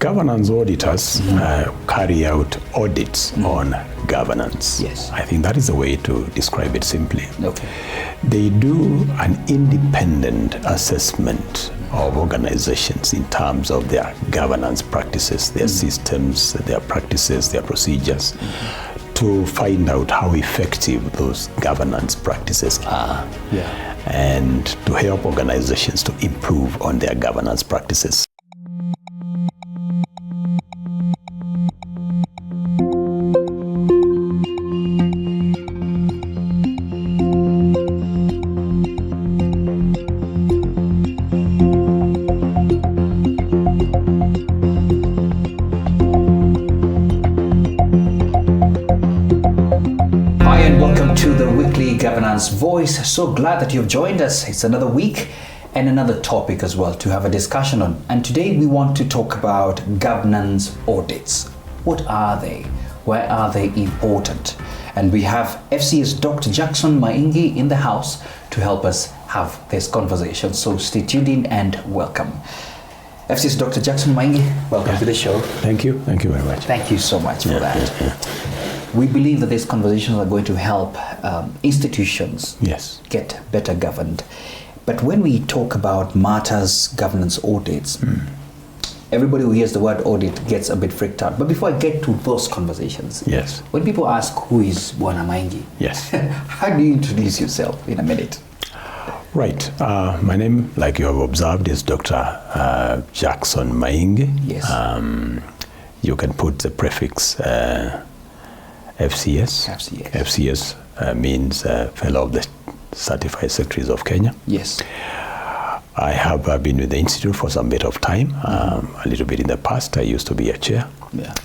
Governance auditors carry out audits on governance. Yes. I think that is the way to describe it simply. Okay. They do an independent assessment of organizations in terms of their governance practices, their systems, their practices, their procedures, to find out how effective those governance practices are, and to help organizations to improve on their governance practices. Governance Voice. So glad that you've joined us. It's another week and another topic as well to have a discussion on. And today we want to talk about governance audits. What are they? Why are they important? And we have FCS Dr. Jackson Maingi in the house to help us have this conversation. So stay tuned in and welcome. FCS Dr. Jackson Maingi, welcome to the show. Thank you. Thank you very much. Thank you so much for that. We believe that these conversations are going to help institutions get better governed. But when we talk about matters, governance audits, everybody who hears the word audit gets a bit freaked out. But before I get to those conversations, when people ask who is Bwana Maingi, how do you introduce yourself in a minute? Right. My name, like you have observed, is Dr. Jackson Maingi. Yes. You can put the prefix FCS. FCS means Fellow of the Certified Secretaries of Kenya. Yes. I have been with the Institute for some bit of time. A little bit in the past, I used to be a chair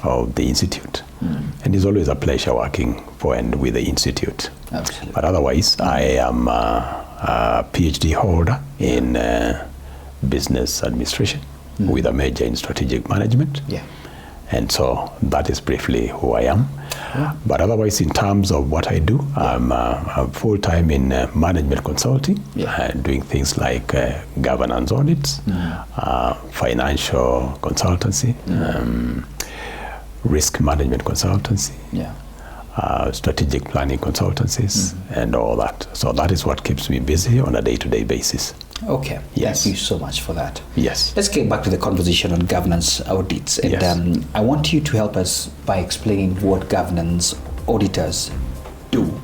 of the Institute. And it's always a pleasure working for and with the Institute. Absolutely. But otherwise, I am a PhD holder in business administration with a major in strategic management. And so that is briefly who I am. But otherwise, in terms of what I do, I'm full-time in management consulting, doing things like governance audits, financial consultancy, risk management consultancy, strategic planning consultancies, and all that. So that is what keeps me busy on a day-to-day basis. Okay. Thank you so much for that. Yes. Let's get back to the conversation on governance audits. And I want you to help us by explaining what governance auditors do,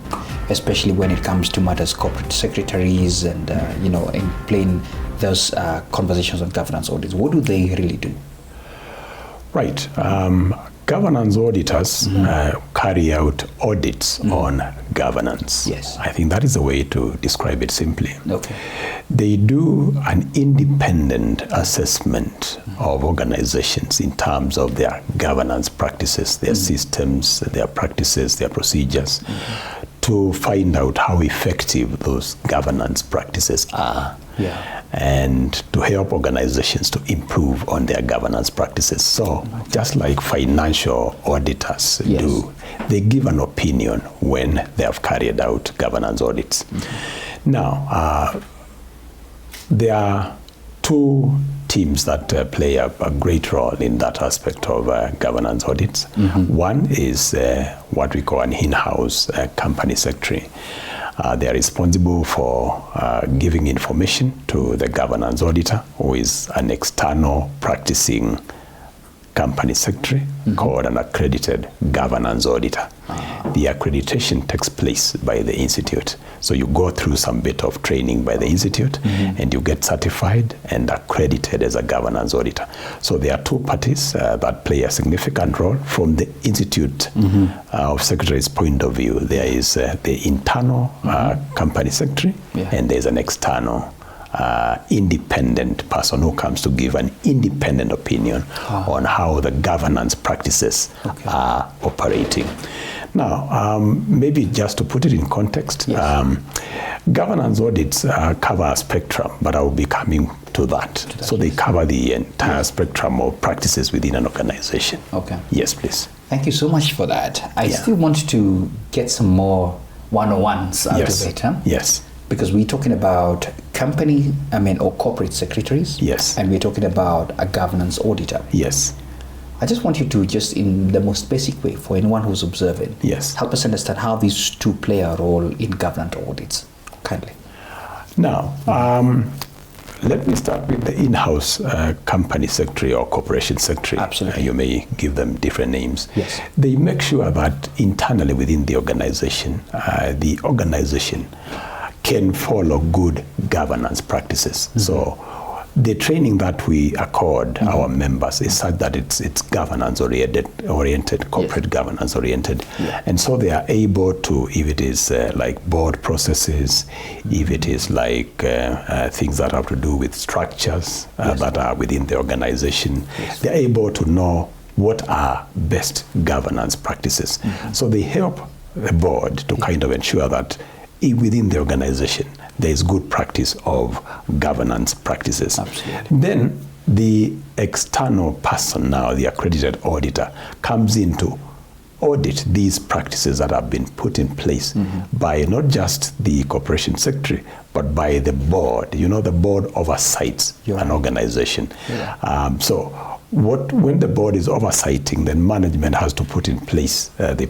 especially when it comes to matters corporate secretaries and, in plain those conversations on governance audits. What do they really do? Right. Governance auditors carry out audits on governance. Yes. I think that is the way to describe it simply. Okay. They do an independent assessment of organizations in terms of their governance practices, their systems, their practices, their procedures, to find out how effective those governance practices are. And to help organizations to improve on their governance practices. So just like financial auditors do, they give an opinion when they have carried out governance audits. Now, there are two teams that play a great role in that aspect of governance audits. One is what we call an in-house company secretary. They are responsible for giving information to the governance auditor, who is an external practicing company secretary called an accredited governance auditor. The accreditation takes place by the Institute. So you go through some bit of training by the Institute and you get certified and accredited as a governance auditor. So there are two parties that play a significant role from the Institute of Secretaries' point of view. There is the internal company secretary and there's an external independent person who comes to give an independent opinion on how the governance practices are operating. Now, maybe just to put it in context, governance audits cover a spectrum, but I will be coming to that. So they cover the entire spectrum of practices within an organization. Okay. Yes, please. Thank you so much for that. I still want to get some more one-on-ones out of it. Yes. Because we're talking about or corporate secretaries. Yes. And we're talking about a governance auditor. Yes. I just want you to, just in the most basic way, for anyone who's observing, Yes. help us understand how these two play a role in governance audits. Kindly. Now, let me start with the in-house company secretary or corporation secretary. Absolutely. You may give them different names. Yes. They make sure that internally within the organization can follow good governance practices. So the training that we accord our members is such that it's governance oriented, corporate governance oriented. Yeah. And so they are able to, if it is like board processes, if it is like things that have to do with structures that are within the organization, they're able to know what are best governance practices. So they help the board to kind of ensure that within the organization there is good practice of governance practices. Absolutely. Then the external person, now the accredited auditor, comes in to audit these practices that have been put in place by not just the corporation secretary, but by the board. You know, the board oversights an organization. So when the board is oversighting, then management has to put in place the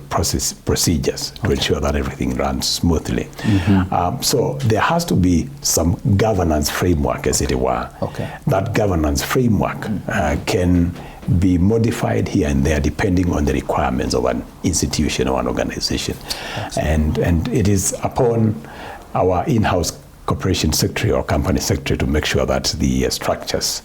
procedures to ensure that everything runs smoothly. So there has to be some governance framework, as it were. That governance framework can be modified here and there depending on the requirements of an institution or an organization. And it is upon our in-house corporation secretary or company secretary to make sure that the structures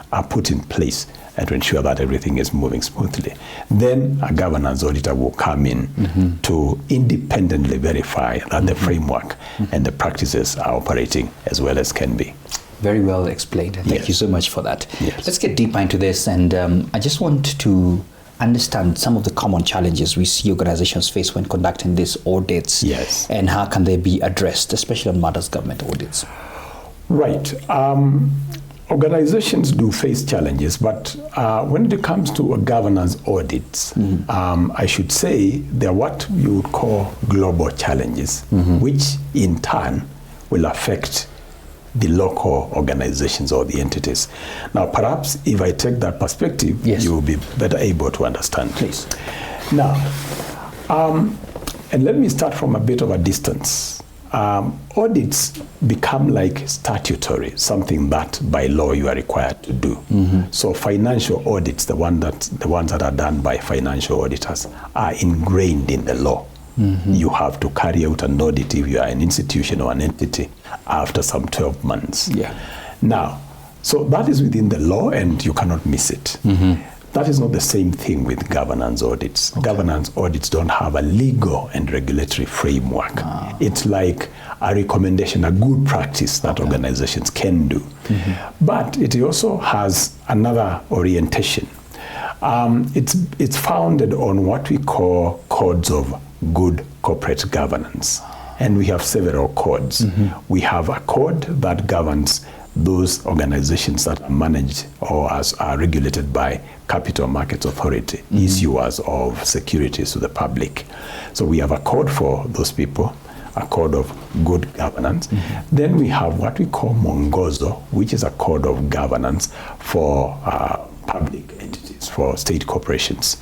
are put in place and to ensure that everything is moving smoothly. Then a governance auditor will come in to independently verify that the framework and the practices are operating as well as can be. Very well explained. Thank you so much for that. Yes. Let's get deeper into this, and I just want to understand some of the common challenges we see organizations face when conducting these audits. Yes. And how can they be addressed, especially on matters government audits. Right. Organizations do face challenges, but when it comes to governance audits, I should say they're what you would call global challenges, which in turn will affect the local organizations or the entities. Now, perhaps if I take that perspective, you will be better able to understand. Please. Now, and let me start from a bit of a distance. Audits become like statutory, something that by law you are required to do. So financial audits, the ones that are done by financial auditors, are ingrained in the law. You have to carry out an audit if you are an institution or an entity after some 12 months. Now, so that is within the law and you cannot miss it. That is not the same thing with governance audits. Governance audits don't have a legal and regulatory framework. It's like a recommendation, a good practice that organizations can do. But it also has another orientation. It's founded on what we call codes of good corporate governance. And we have several codes. We have a code that governs those organizations that are managed or are regulated by Capital Markets Authority, issuers of securities to the public. So we have a code for those people, a code of good governance. Then we have what we call Mwongozo, which is a code of governance for public entities, for state corporations.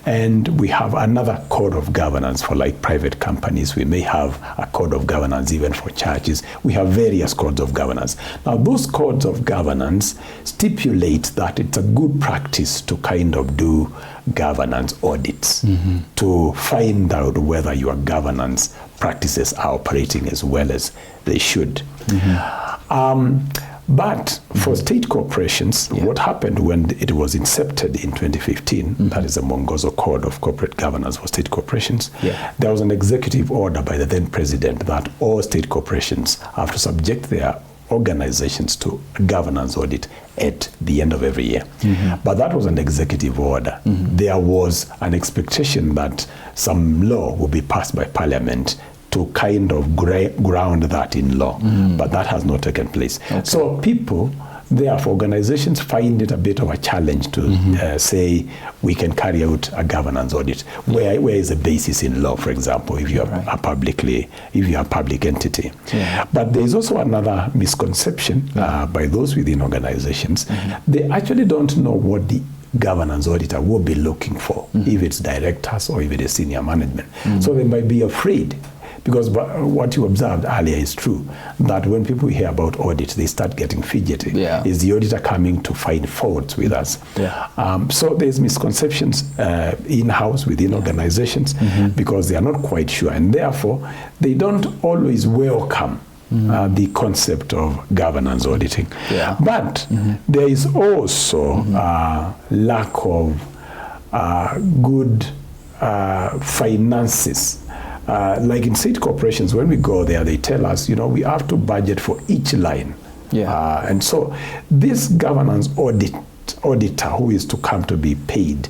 And we have another code of governance for like private companies. We may have a code of governance even for churches. We have various codes of governance. Now, those codes of governance stipulate that it's a good practice to kind of do governance audits to find out whether your governance practices are operating as well as they should. But for state corporations, what happened when it was incepted in 2015, that is the Mwongozo Code of Corporate Governance for State Corporations, there was an executive order by the then president that all state corporations have to subject their organizations to a governance audit at the end of every year. But that was an executive order. There was an expectation that some law would be passed by Parliament to kind of ground that in law, but that has not taken place. So people, therefore, organizations find it a bit of a challenge to say we can carry out a governance audit. Where is the basis in law, for example, if you are a public entity? But there is also another misconception by those within organizations. They actually don't know what the governance auditor will be looking for, if it's directors or if it is senior management. So they might be afraid, because what you observed earlier is true, that when people hear about audit, they start getting fidgety. Yeah. Is the auditor coming to find faults with us? Yeah. So there's misconceptions in-house within organizations, because they are not quite sure, and therefore they don't always welcome the concept of governance auditing. Yeah. But there is also lack of good finances. Like in state corporations, when we go there, they tell us, we have to budget for each line. Yeah. And so this governance auditor who is to come to be paid,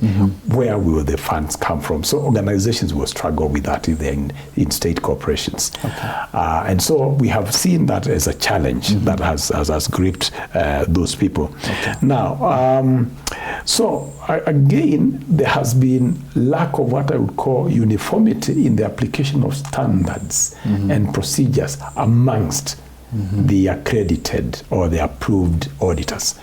where will the funds come from? So organizations will struggle with that if they're in state corporations. Okay. And so we have seen that as a challenge that has gripped those people. Okay. Now, so again, there has been lack of what I would call uniformity in the application of standards and procedures amongst the accredited or the approved auditors.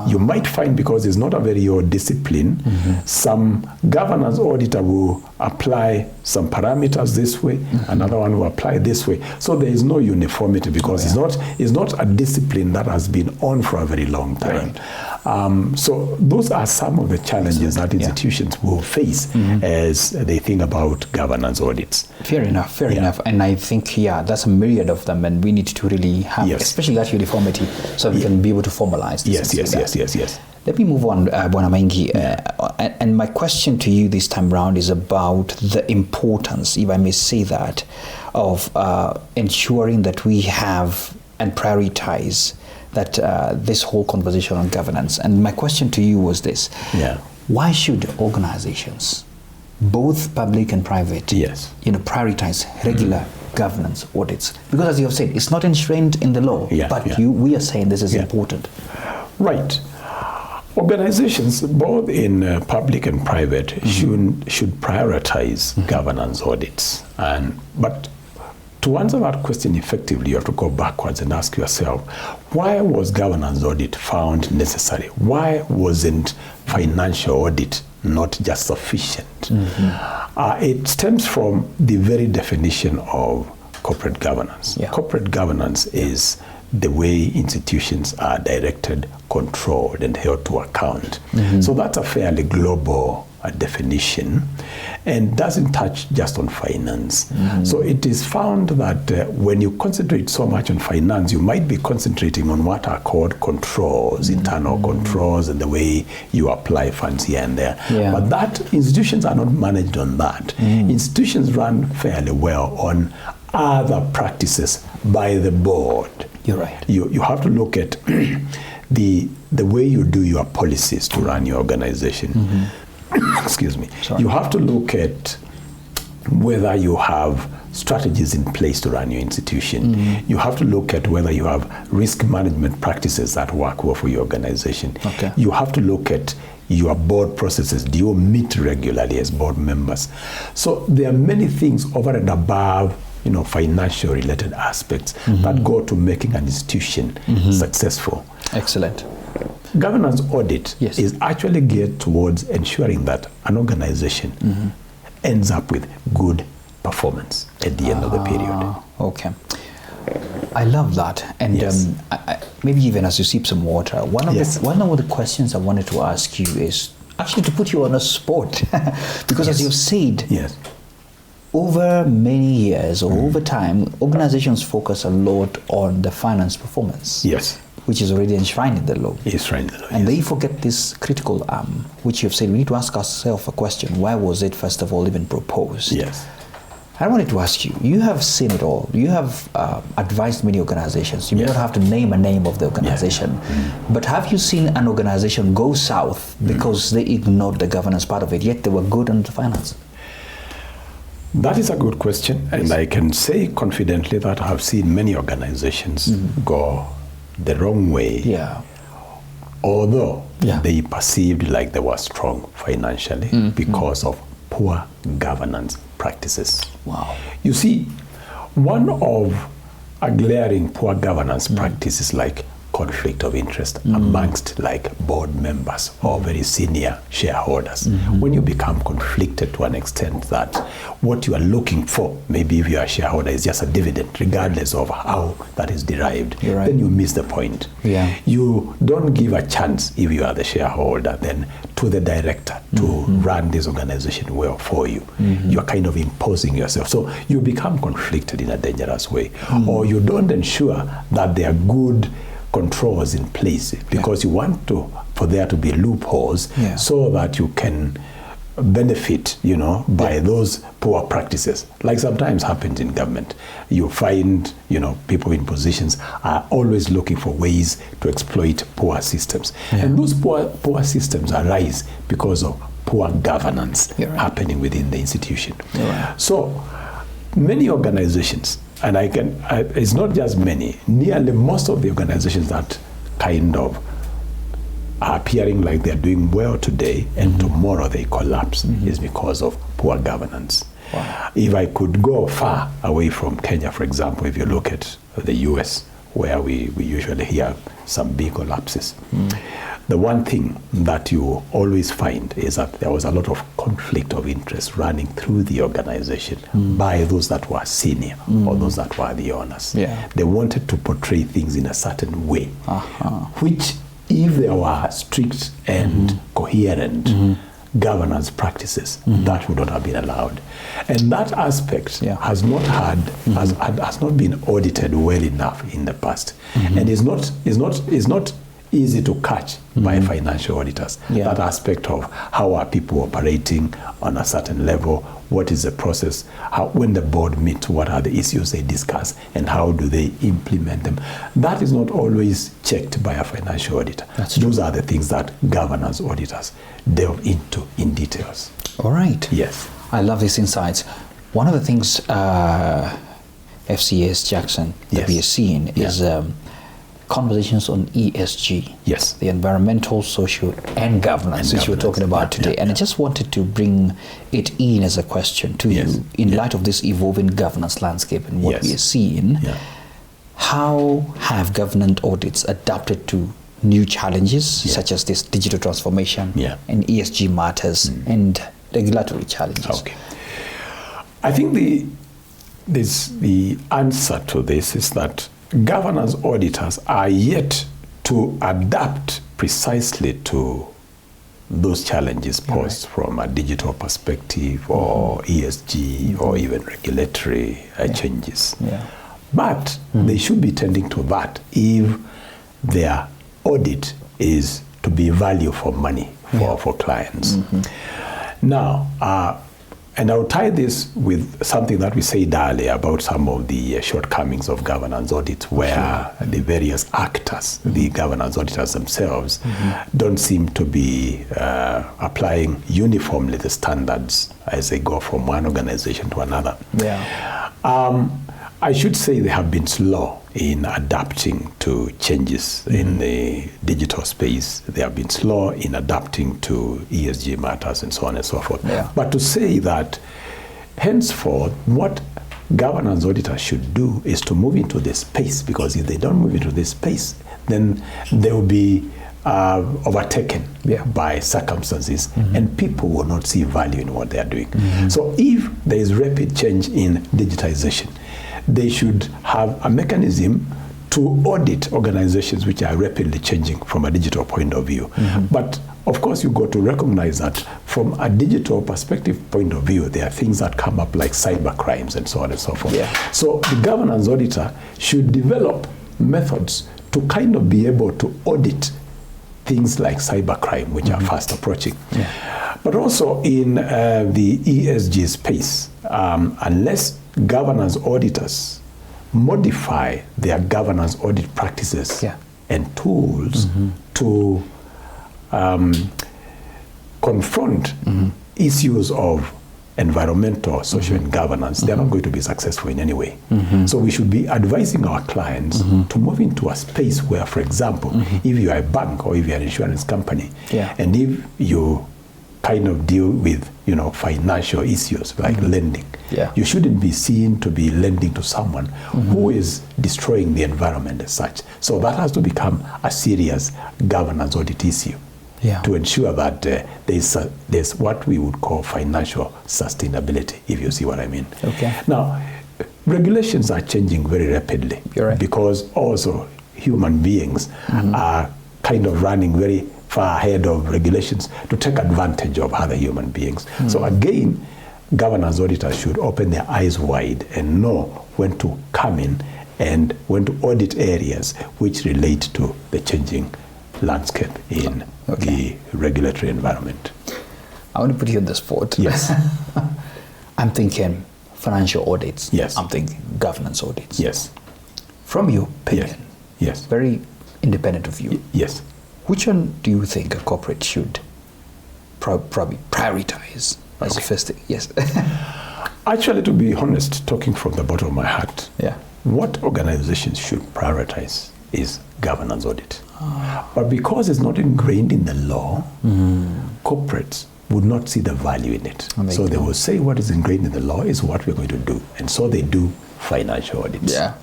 You might find, because it's not a very old discipline, some governance auditor will apply some parameters this way, another one will apply this way. So there is no uniformity, because it's not a discipline that has been on for a very long time. Right. So those are some of the challenges that institutions will face as they think about governance audits. Fair enough. And I think, that's a myriad of them, and we need to really have, especially that uniformity, so we can be able to formalize this. Yes. Let me move on, Bwana Maingi. And my question to you this time round is about the importance, if I may say that, of ensuring that we have and prioritize that this whole conversation on governance. And my question to you was this. Why should organizations, both public and private, prioritize regular governance audits? Because as you have said, it's not enshrined in the law, but we are saying this is important. Right. Organizations, both in public and private, should prioritize governance audits. But to answer that question effectively, you have to go backwards and ask yourself, why was governance audit found necessary? Why wasn't financial audit not just sufficient? It stems from the very definition of corporate governance. Corporate governance is the way institutions are directed, controlled, and held to account. So that's a fairly global definition, and doesn't touch just on finance. So it is found that when you concentrate so much on finance, you might be concentrating on what are called controls, internal controls, and the way you apply funds here and there. But that institutions are not managed on that. Institutions run fairly well on other practices by the board. You're right. You have to look at the way you do your policies to run your organization. Excuse me. Sorry. You have to look at whether you have strategies in place to run your institution. You have to look at whether you have risk management practices that work well for your organization. You have to look at your board processes. Do you meet regularly as board members? So there are many things over and above financial related aspects that go to making an institution successful. Excellent. Governance audit is actually geared towards ensuring that an organization ends up with good performance at the end of the period. Okay. I love that. And maybe even as you sip some water, one of the questions I wanted to ask you is actually to put you on a spot. Because as you've said, over many years or over time, organizations focus a lot on the finance performance. Which is already enshrined in the law. And they forget this critical which you've said we need to ask ourselves a question. Why was it, first of all, even proposed? I wanted to ask you, you have seen it all. You have advised many organizations. You may not have to name a name of the organization, but have you seen an organization go south because they ignored the governance part of it, yet they were good on the finance? That is a good question, and I can say confidently that I have seen many organizations go the wrong way, although they perceived like they were strong financially because of poor governance practices. You see, one of a glaring poor governance practice is like conflict of interest amongst like board members or very senior shareholders. When you become conflicted to an extent that what you are looking for, maybe if you are a shareholder, is just a dividend, regardless of how that is derived, then you miss the point. You don't give a chance, if you are the shareholder, then to the director to run this organization well for you. You are kind of imposing yourself. So you become conflicted in a dangerous way. Or you don't ensure that there are good controls in place because you want for there to be loopholes so that you can benefit, by those poor practices. Like sometimes happens in government. You find, people in positions are always looking for ways to exploit poor systems. And those poor systems arise because of poor governance happening within the institution. So many organizations, and it's not just many, nearly most of the organizations that kind of are appearing like they're doing well today and tomorrow they collapse is because of poor governance. If I could go far away from Kenya, for example, if you look at the US, where we usually hear some big collapses, the one thing that you always find is that there was a lot of conflict of interest running through the organization by those that were senior or those that were the owners. They wanted to portray things in a certain way, which if there were strict and coherent governance practices, that would not have been allowed. And that aspect has not been audited well enough in the past. And is not easy to catch by financial auditors. That aspect of how are people operating on a certain level, what is the process, when the board meets, what are the issues they discuss, and how do they implement them. That is not always checked by a financial auditor. Those are the things that governance auditors delve into in details. All right. Yes. I love these insights. One of the things FCS Jackson that we are seeing is conversations on ESG, the environmental, social, and governance, which we're talking about today. And I just wanted to bring it in as a question to you, in light of this evolving governance landscape and what we are seeing. How have governance audits adapted to new challenges, such as this digital transformation and ESG matters and regulatory challenges? Okay. I think the answer to this is that governance auditors are yet to adapt precisely to those challenges posed from a digital perspective or ESG or even regulatory changes. But they should be tending to that if their audit is to be value for money for clients. Now, and I'll tie this with something that we said earlier about some of the shortcomings of governance audit, where the various actors, the governance auditors themselves, don't seem to be applying uniformly the standards as they go from one organization to another. I should say they have been slow in adapting to changes in the digital space. They have been slow in adapting to ESG matters and so on and so forth. But to say that henceforth what governance auditors should do is to move into this space, because if they don't move into this space, then they will be overtaken by circumstances and people will not see value in what they are doing. So if there is rapid change in digitization, they should have a mechanism to audit organizations which are rapidly changing from a digital point of view. But of course, you got to recognize that from a digital perspective point of view, there are things that come up like cyber crimes and so on and so forth. So the governance auditor should develop methods to kind of be able to audit things like cybercrime, which are fast approaching. But also in the ESG space, unless governance auditors modify their governance audit practices and tools to confront issues of environmental, social, and governance, they're not going to be successful in any way. So we should be advising our clients to move into a space where, for example, if you are a bank or if you are an insurance company, and if you kind of deal with, financial issues like lending. Yeah. You shouldn't be seen to be lending to someone who is destroying the environment as such. So that has to become a serious governance audit issue. Yeah. To ensure that there's what we would call financial sustainability, if you see what I mean. Okay. Now, regulations are changing very rapidly. You're right. Because also human beings are kind of running very far ahead of regulations to take advantage of other human beings. So again, governance auditors should open their eyes wide and know when to come in and when to audit areas which relate to the changing landscape in the regulatory environment. I want to put you on the spot. Yes. I'm thinking financial audits. Yes. I'm thinking governance audits. Yes. From your opinion, Yes. very independent of you, Yes. which one do you think a corporate should probably prioritize as a first thing? Yes. Actually, to be honest, talking from the bottom of my heart, Yeah. what organizations should prioritize is governance audit. But because it's not ingrained in the law, corporates would not see the value in it. So they will say what is ingrained in the law is what we're going to do. And so they do financial audits. Yeah.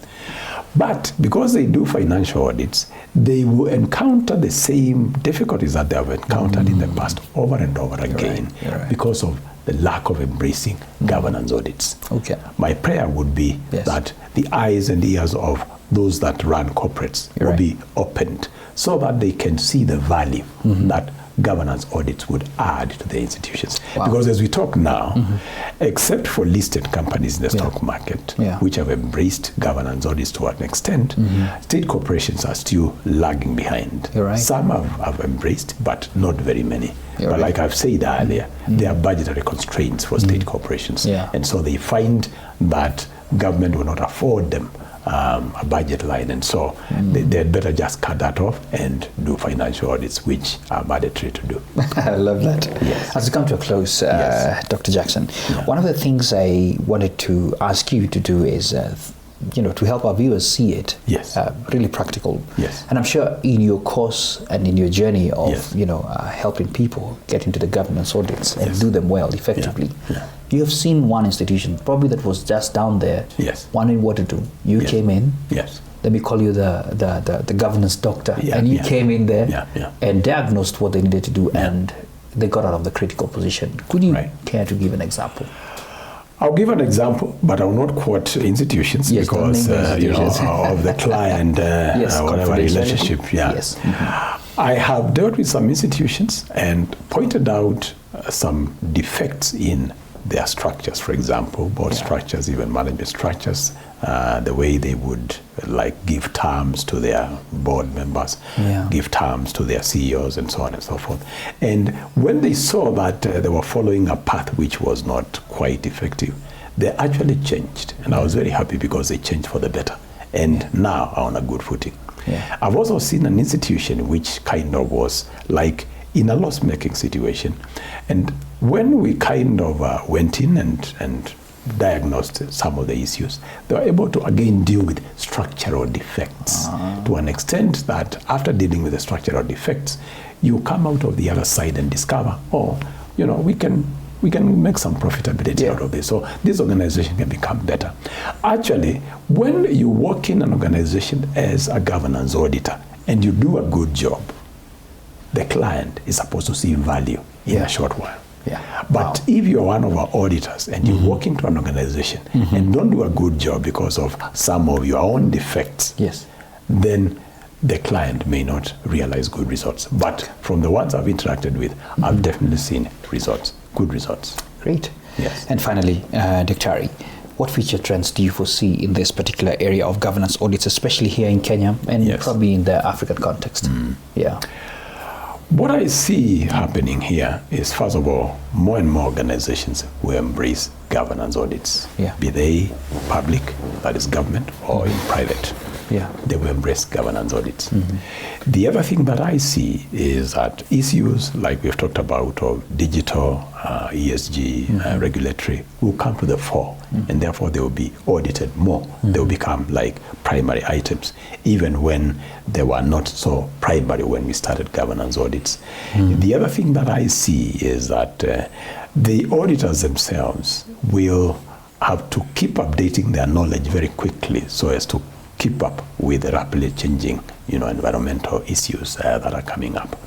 But because they do financial audits, they will encounter the same difficulties that they have encountered in the past over and over again because of the lack of embracing governance audits. Okay. My prayer would be that the eyes and ears of those that run corporates will be opened so that they can see the value that governance audits would add to the institutions. Because as we talk now, except for listed companies in the stock market, which have embraced governance audits to an extent, state corporations are still lagging behind. Some have embraced, but not very many. But like I've said earlier, there are budgetary constraints for state corporations. And so they find that government will not afford them a budget line, and so they'd better just cut that off and do financial audits, which are mandatory to do. I love that. Yes. As we come to a close, Dr. Jackson, one of the things I wanted to ask you to do is, to help our viewers see it, really practical. Yes. And I'm sure in your course and in your journey of, helping people get into the governance audits and do them well, effectively, you have seen one institution, probably that was just down there, wondering what to do. You came in. Let me call you the governance doctor. And you came in there and diagnosed what they needed to do, and they got out of the critical position. Could you care to give an example? I'll give an example, but I will not quote institutions because of the client, whatever relationship. I have dealt with some institutions and pointed out some defects in their structures, for example, board structures, even management structures, the way they would give terms to their board members, give terms to their CEOs, and so on and so forth. And when they saw that they were following a path which was not quite effective, they actually changed. And I was very happy because they changed for the better. And now are on a good footing. I've also seen an institution which kind of was like in a loss-making situation. And when we kind of went in and diagnosed some of the issues, they were able to again deal with structural defects to an extent that after dealing with the structural defects, you come out of the other side and discover, we can make some profitability out of this. So this organization can become better. Actually, when you work in an organization as a governance auditor and you do a good job, the client is supposed to see value in a short while. But if you're one of our auditors and you walk into an organization and don't do a good job because of some of your own defects, then the client may not realize good results. But from the ones I've interacted with, I've definitely seen results, good results. Great. And finally, Dr. what future trends do you foresee in this particular area of governance audits, especially here in Kenya and probably in the African context? What I see happening here is, first of all, more and more organizations will embrace governance audits, be they public, that is government, or in private. they will embrace governance audits. The other thing that I see is that issues like we've talked about of digital, ESG, regulatory will come to the fore, and therefore they will be audited more. They will become like primary items, even when they were not so primary when we started governance audits. The other thing that I see is that the auditors themselves will have to keep updating their knowledge very quickly so as to keep up with the rapidly changing, environmental issues that are coming up.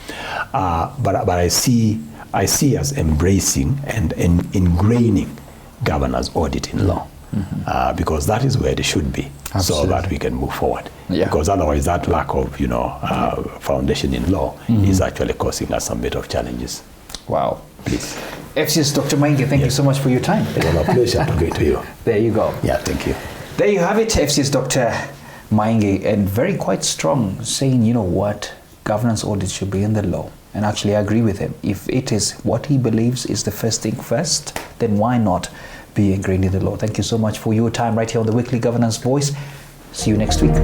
But I see us embracing and ingraining governance audit in law, because that is where it should be. Absolutely. So that we can move forward. Because otherwise that lack of, foundation in law is actually causing us some bit of challenges. Wow. Please. FCS Dr. Maingi, thank you so much for your time. It was a pleasure talking to you. There you go. Yeah, thank you. There you have it, FCS Dr. Maingi, and very quite strong, saying, what, governance audits should be in the law. And actually I agree with him. If it is what he believes is the first thing first, then why not be ingrained in the law? Thank you so much for your time right here on the Weekly Governance Voice. See you next week.